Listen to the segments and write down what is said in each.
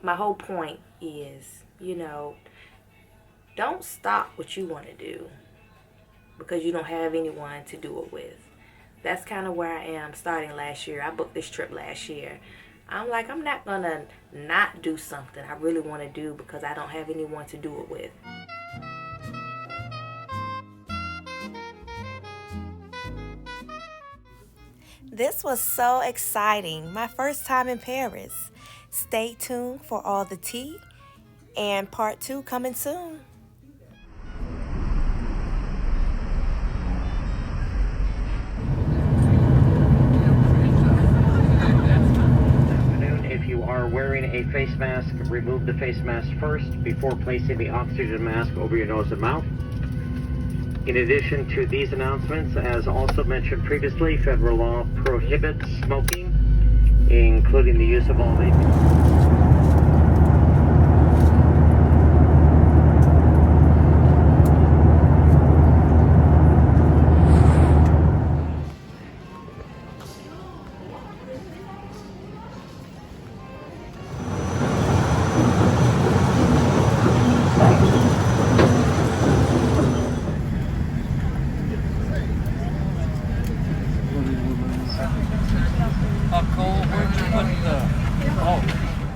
my whole point is, don't stop what you want to do because you don't have anyone to do it with. That's kind of where I am starting last year. I booked this trip last year. I'm like, I'm not going to not do something I really want to do because I don't have anyone to do it with. This was so exciting. My first time in Paris. Stay tuned for all the tea and part 2 coming soon. If you are wearing a face mask, remove the face mask first before placing the oxygen mask over your nose and mouth. In addition to these announcements, as also mentioned previously, federal law prohibits smoking, including the use of all vaping. Cole, where'd you put the... Oh.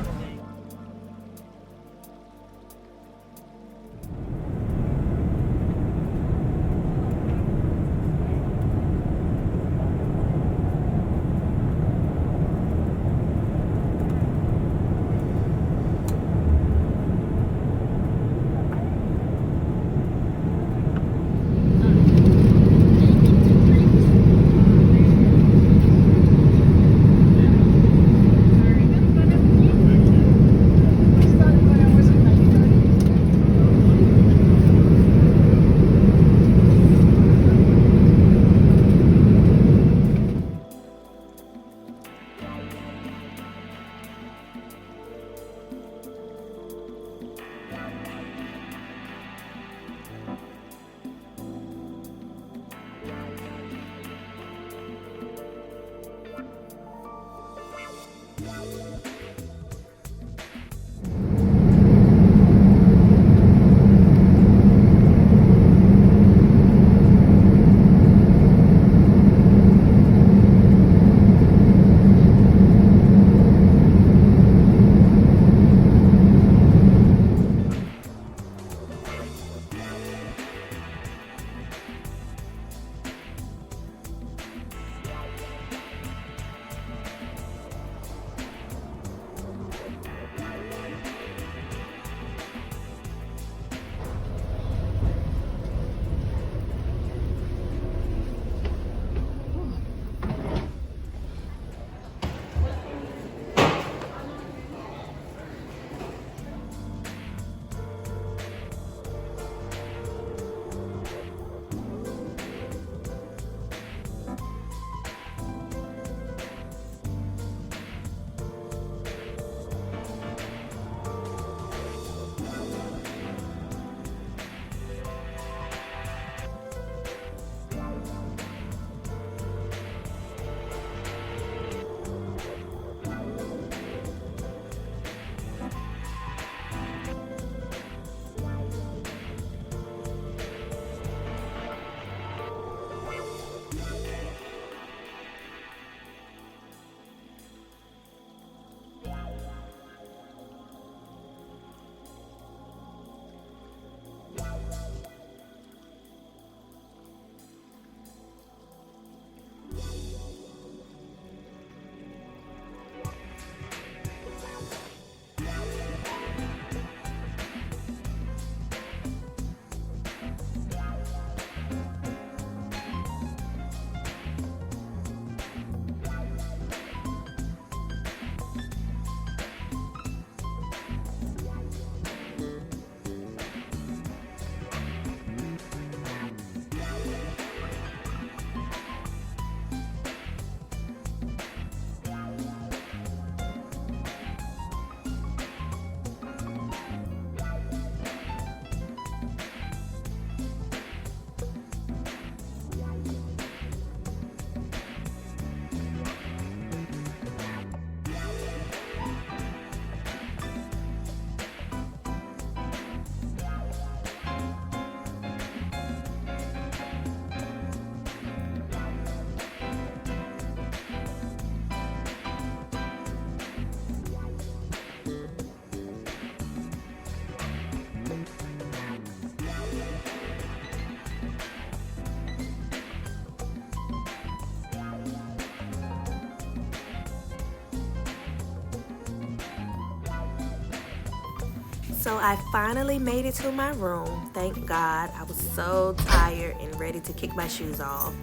So I finally made it to my room. Thank God. I was so tired and ready to kick my shoes off.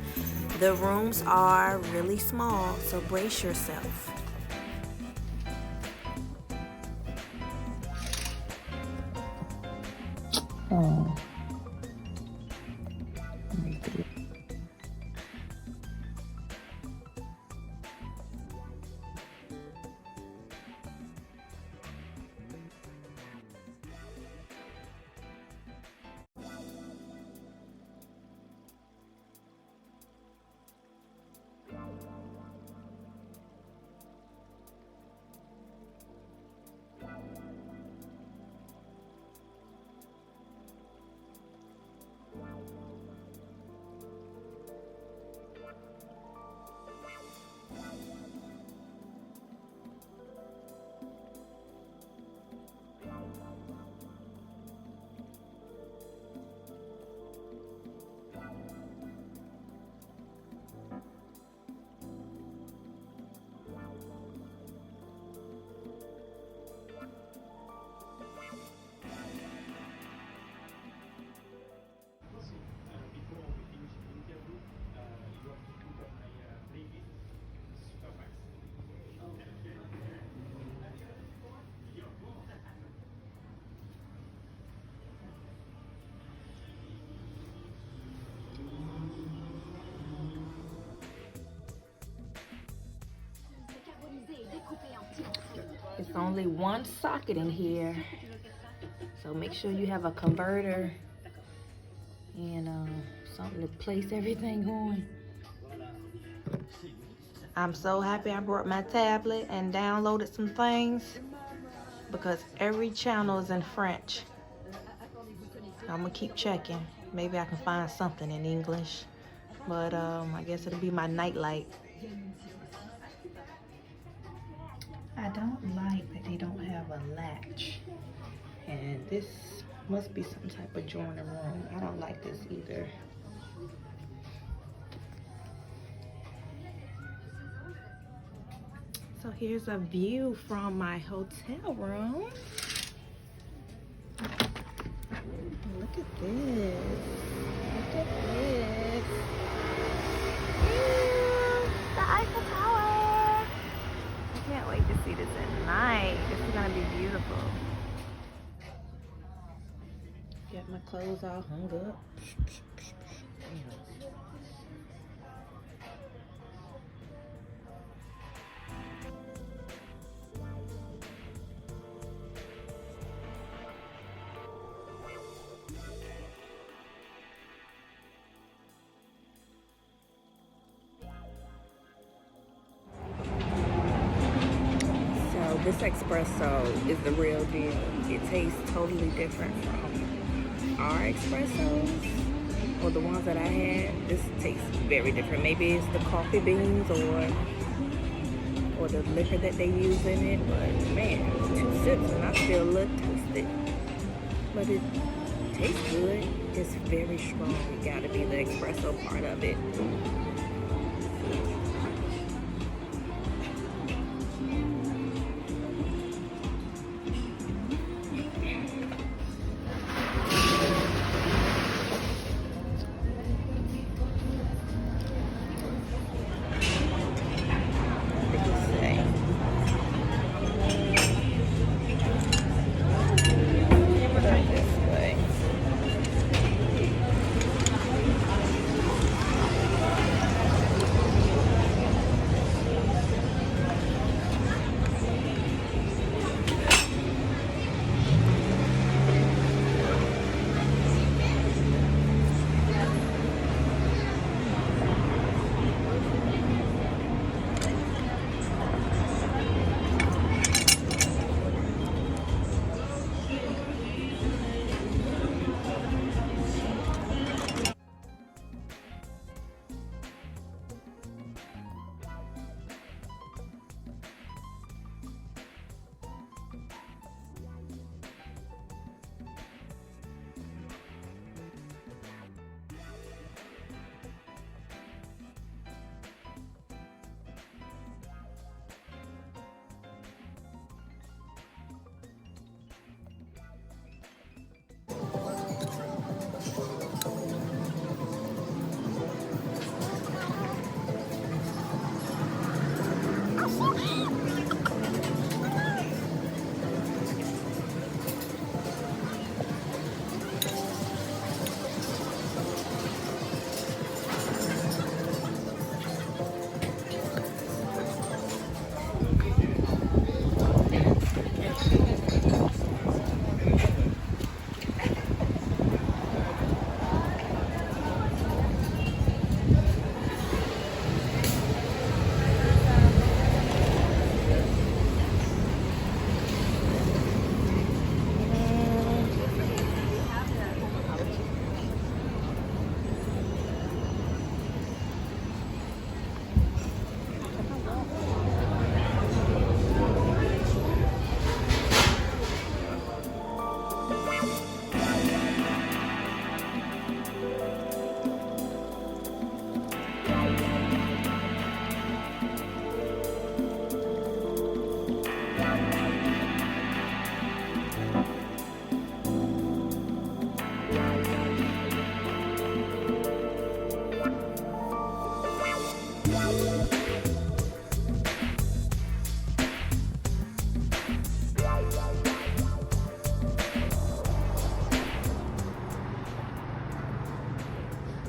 The rooms are really small, so brace yourself. Oh. It's only one socket in here, so make sure you have a converter and something to place everything on. I'm so happy I brought my tablet and downloaded some things because every channel is in French. I'm gonna keep checking. Maybe I can find something in English, but I guess it'll be my nightlight. I don't like that they don't have a latch, and this must be some type of joiner room. I don't like this either. So here's a view from my hotel room. Look at this. Look at this. Ew, the Eiffel Tower. I can't wait to see this at night. This is gonna be beautiful. Get my clothes all hung up. This espresso is the real deal. It tastes totally different from our espressos or the ones that I had. This tastes very different. Maybe it's the coffee beans or the liquor that they use in it. But man, 2 sips and I feel a little toasted. But it tastes good. It's very strong. It gotta be the espresso part of it.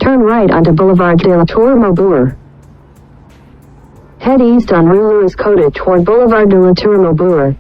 Turn right onto Boulevard de la Tour Maubourg. Head east on Rue Louis Cote toward Boulevard de la Tour Maubourg.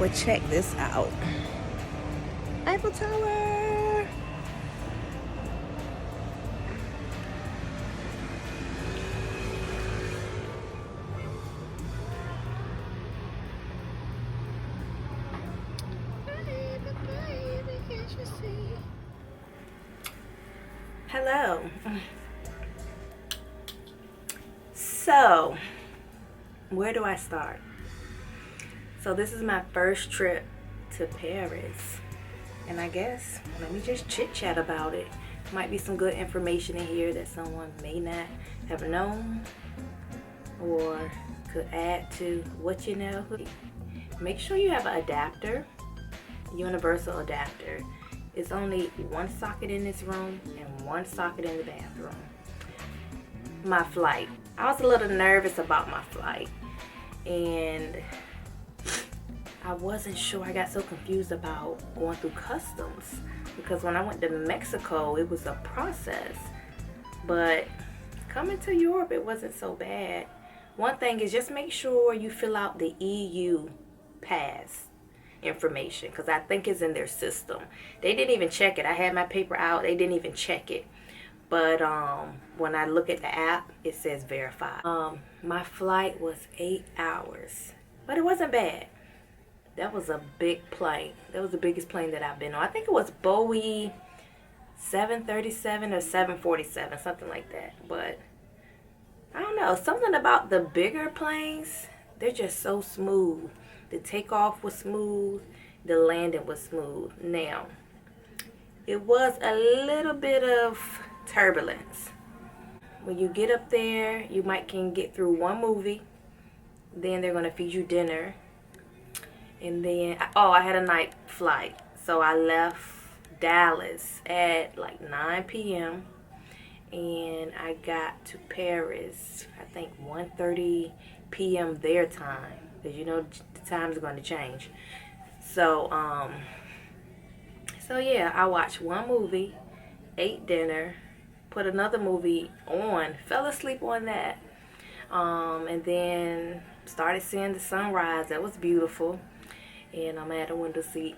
Well, check this out. Eiffel Tower. Baby, can't you see? Hello. So, where do I start? So this is my first trip to Paris, and I guess let me just chit chat about it. Might be some good information in here that someone may not have known or could add to what you know. Make sure you have an adapter, universal adapter. It's only one socket in this room and one socket in the bathroom. My flight. I was a little nervous about my flight, and I wasn't sure. I got so confused about going through customs because when I went to Mexico, it was a process. But coming to Europe, it wasn't so bad. One thing is just make sure you fill out the EU pass information because I think it's in their system. They didn't even check it. I had my paper out. They didn't even check it. But when I look at the app, it says verify. My flight was 8 hours, but it wasn't bad. That was a big plane. That was the biggest plane that I've been on. I think it was Boeing 737 or 747, something like that. But I don't know, something about the bigger planes, they're just so smooth. The takeoff was smooth, the landing was smooth. Now, it was a little bit of turbulence. When you get up there, you can get through one movie, then they're gonna feed you dinner. And then, I had a night flight. So I left Dallas at like 9 p.m. And I got to Paris, I think 1:30 p.m. their time. Because you know the time's going to change. So, yeah, I watched one movie, ate dinner, put another movie on, fell asleep on that. And then started seeing the sunrise. That was beautiful. And I'm at a window seat,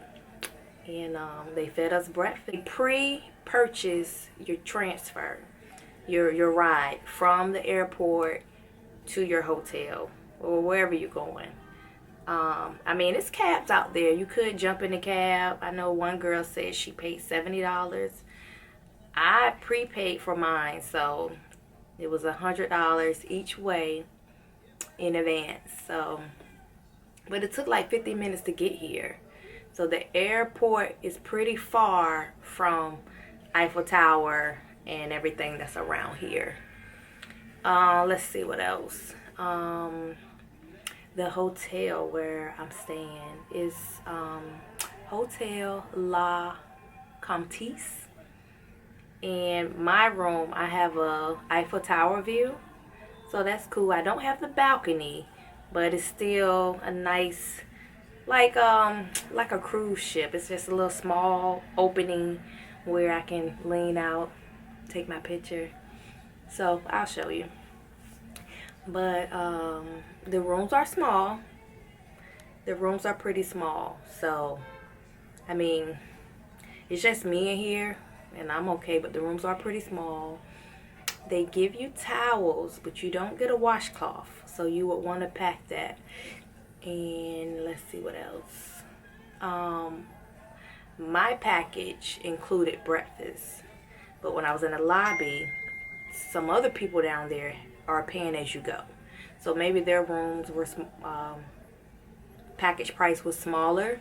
and they fed us breakfast. They pre-purchase your transfer, your ride from the airport to your hotel or wherever you're going. I mean, it's cabs out there. You could jump in the cab. I know one girl said she paid $70. I prepaid for mine, so it was $100 each way in advance. So. But it took like 50 minutes to get here. So the airport is pretty far from Eiffel Tower and everything that's around here. Let's see what else. The hotel where I'm staying is Hôtel La Comtesse. In my room, I have a Eiffel Tower view. So that's cool. I don't have the balcony, but it's still a nice, like a cruise ship. It's just a little small opening where I can lean out, take my picture. So I'll show you. But the rooms are small. The rooms are pretty small. So, I mean, it's just me in here, and I'm okay, but the rooms are pretty small. They give you towels, but you don't get a washcloth, so you would want to pack that. And let's see what else. My package included breakfast, but when I was in the lobby, some other people down there are paying as you go. So maybe their rooms were package price was smaller.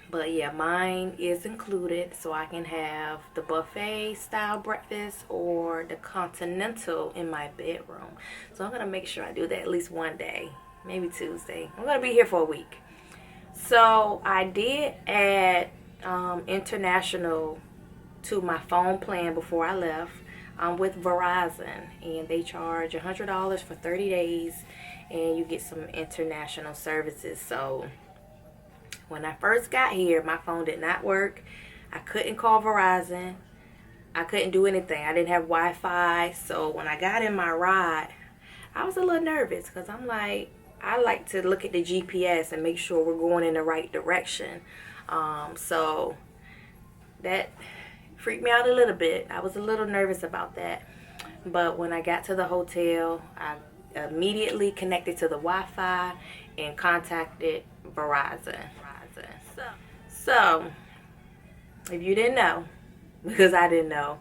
But yeah, mine is included, so I can have the buffet style breakfast or the continental in my bedroom. So I'm gonna make sure I do that at least one day, maybe Tuesday. I'm gonna be here for a week. So I did add international to my phone plan before I left with Verizon, and they charge $100 for 30 days, and you get some international services. So when I first got here, my phone did not work. I couldn't call Verizon. I couldn't do anything. I didn't have Wi-Fi. So when I got in my ride, I was a little nervous because I'm like, I like to look at the GPS and make sure we're going in the right direction. So that freaked me out a little bit. I was a little nervous about that. But when I got to the hotel, I immediately connected to the Wi-Fi and contacted Verizon. So, if you didn't know, because I didn't know,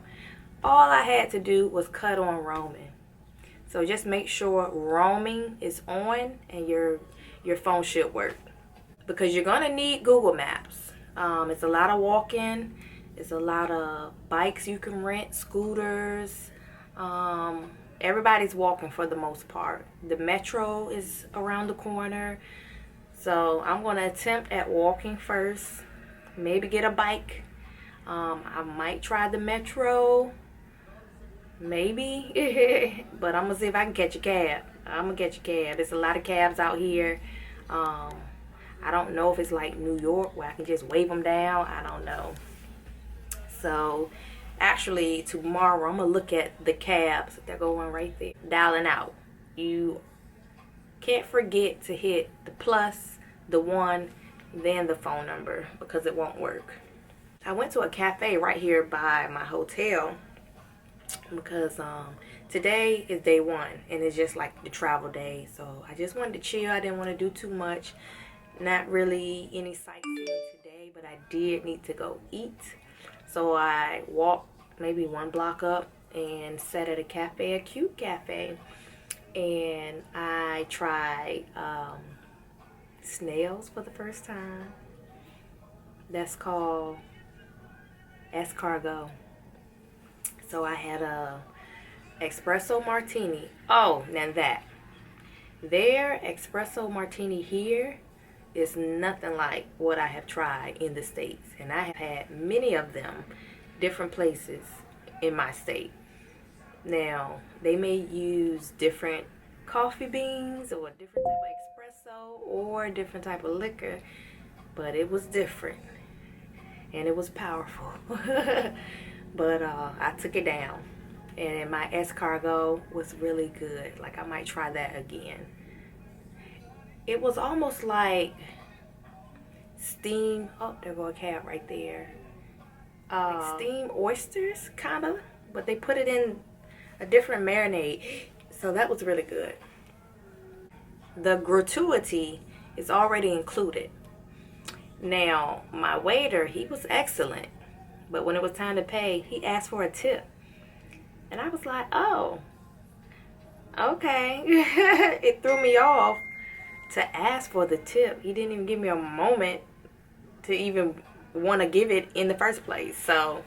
all I had to do was cut on roaming. So just make sure roaming is on and your phone should work. Because you're going to need Google Maps. It's a lot of walking. It's a lot of bikes you can rent, scooters. Everybody's walking for the most part. The metro is around the corner. So I'm going to attempt at walking first. Maybe get a bike. I might try the metro. Maybe. But I'm going to see if I can catch a cab. I'm going to catch a cab. There's a lot of cabs out here. I don't know if it's like New York where I can just wave them down. I don't know. So actually tomorrow I'm going to look at the cabs. They're going right there. Dialing out. You can't forget to hit the plus, the 1, then the phone number, because it won't work. I went to a cafe right here by my hotel because today is day 1 and it's just like the travel day. So I just wanted to chill. I didn't want to do too much. Not really any sightseeing today, but I did need to go eat. So I walked maybe 1 block up and sat at a cafe, a cute cafe. And I tried snails for the first time. That's called escargot. So I had a espresso martini. Oh, now that. Their espresso martini here is nothing like what I have tried in the States. And I have had many of them, different places in my state. Now, they may use different coffee beans or a different type of espresso or a different type of liquor, but it was different and it was powerful. But I took it down, and my escargot was really good. Like, I might try that again. It was almost like steamed, oh, there go a cab right there. Like steamed oysters, kind of, but they put it in a different marinade, so that was really good. The gratuity is already included. Now, my waiter, he was excellent, but when it was time to pay, he asked for a tip, and I was like, oh, okay. It threw me off to ask for the tip. He didn't even give me a moment to even want to give it in the first place. So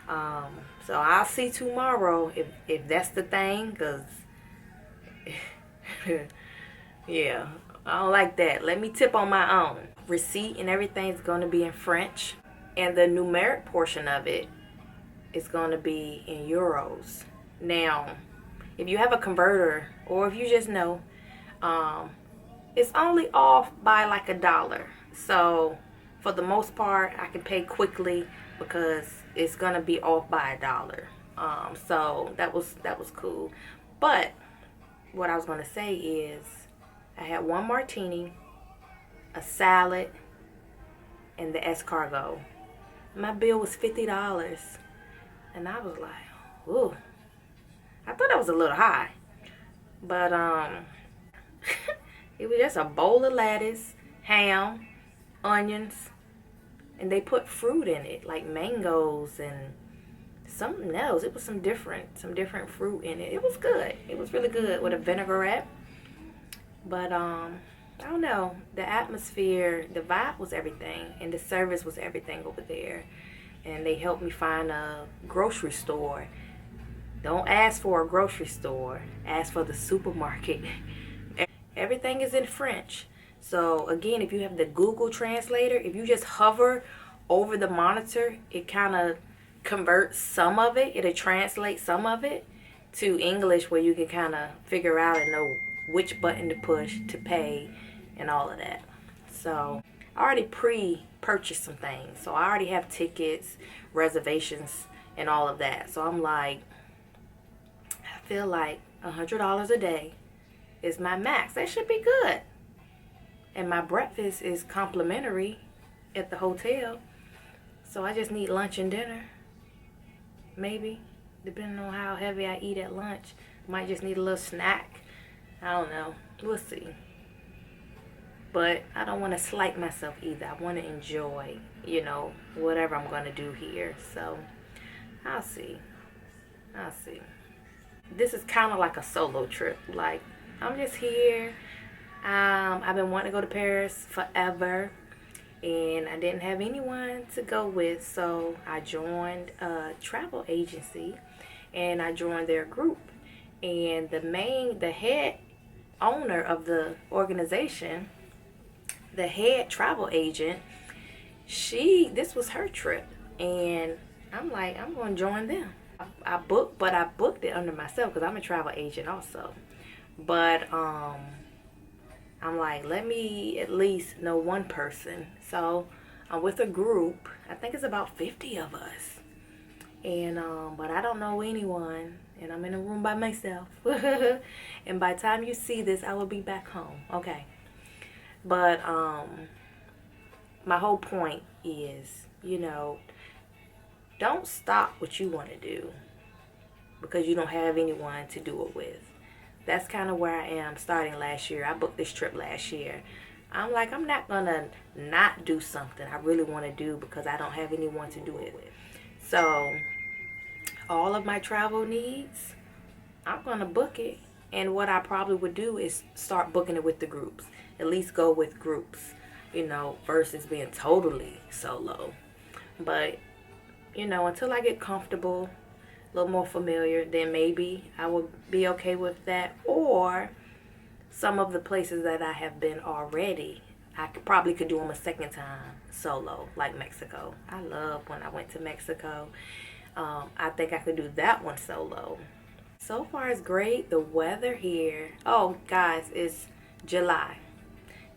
I'll see tomorrow if that's the thing, because yeah, I don't like that. Let me tip on my own. Receipt and everything's going to be in French, and the numeric portion of it is going to be in euros. Now, if you have a converter, or if you just know, it's only off by like $1. So for the most part, I can pay quickly because it's gonna be off by $1. So that was cool. But what I was gonna say is, I had 1 martini, a salad, and the escargot. My bill was $50, and I was like, ooh, I thought that was a little high, but It was just a bowl of lettuce, ham, onions, and they put fruit in it, like mangoes and something else. It was some different fruit in it. It was good. It was really good with a vinaigrette. But I don't know. The atmosphere, the vibe was everything, and the service was everything over there. And they helped me find a grocery store. Don't ask for a grocery store. Ask for the supermarket. Everything is in French. So again, if you have the Google Translator, if you just hover over the monitor, it kind of converts some of it. It'll translate some of it to English, where you can kind of figure out and know which button to push to pay and all of that. So I already pre-purchased some things. So I already have tickets, reservations, and all of that. So I'm like, I feel like $100 a day is my max. That should be good. And my breakfast is complimentary at the hotel. So I just need lunch and dinner. Maybe. Depending on how heavy I eat at lunch. Might just need a little snack. I don't know. We'll see. But I don't want to slight myself either. I want to enjoy, you know, whatever I'm going to do here. So I'll see. I'll see. This is kind of like a solo trip. Like, I'm just here. I've been wanting to go to Paris forever, and I didn't have anyone to go with, so I joined a travel agency, and I joined their group. And the head owner of the organization, the head travel agent, this was her trip, and I'm like, I'm going to join them. I booked it under myself because I'm a travel agent also. But I'm like, let me at least know one person. So I'm with a group. I think it's about 50 of us. And but I don't know anyone, and I'm in a room by myself. And by the time you see this, I will be back home. Okay. But my whole point is, you know, don't stop what you want to do because you don't have anyone to do it with. That's kind of where I am starting last year. I booked this trip last year. I'm like, I'm not going to not do something I really want to do because I don't have anyone to do it with. So all of my travel needs, I'm going to book it. And what I probably would do is start booking it with the groups. At least go with groups, you know, versus being totally solo. But, you know, until I get comfortable, a little more familiar, then maybe I will be okay with that. Or some of the places that I have been already, I probably could do them a second time solo, like Mexico. I love when I went to Mexico. I think I could do that one solo. So far it's great. The weather here, oh guys, it's July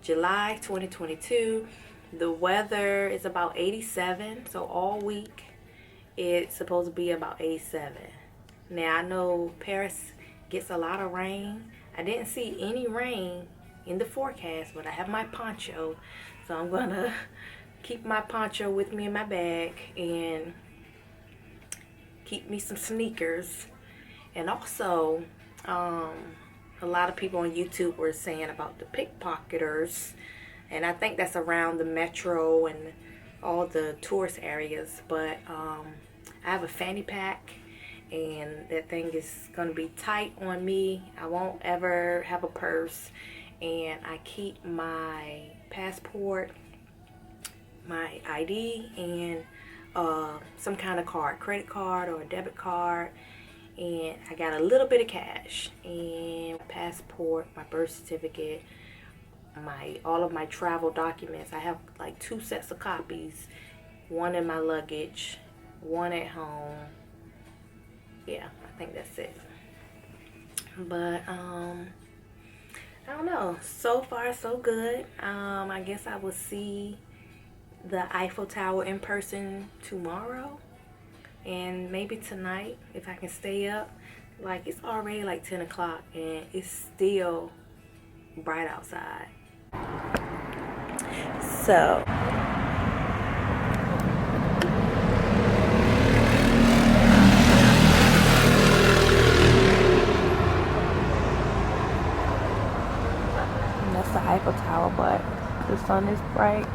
2022. The weather is about 87, so all week it's supposed to be about 87. Now I know Paris gets a lot of rain. I didn't see any rain in the forecast, but I have my poncho, so I'm gonna keep my poncho with me in my bag and keep me some sneakers. And also a lot of people on YouTube were saying about the pickpocketers, and I think that's around the metro and all the tourist areas. But I have a fanny pack, and that thing is going to be tight on me. I won't ever have a purse, and I keep my passport, my ID, and some kind of card, credit card or a debit card. And I got a little bit of cash, and my passport, my birth certificate, all of my travel documents. I have like 2 sets of copies, one in my luggage, one at home. Yeah, I think that's it. But I don't know, so far so good. I guess I will see the Eiffel Tower in person tomorrow, and maybe tonight if I can stay up. Like, it's already like 10 o'clock and it's still bright outside. So enough paper towel, but the sun is bright.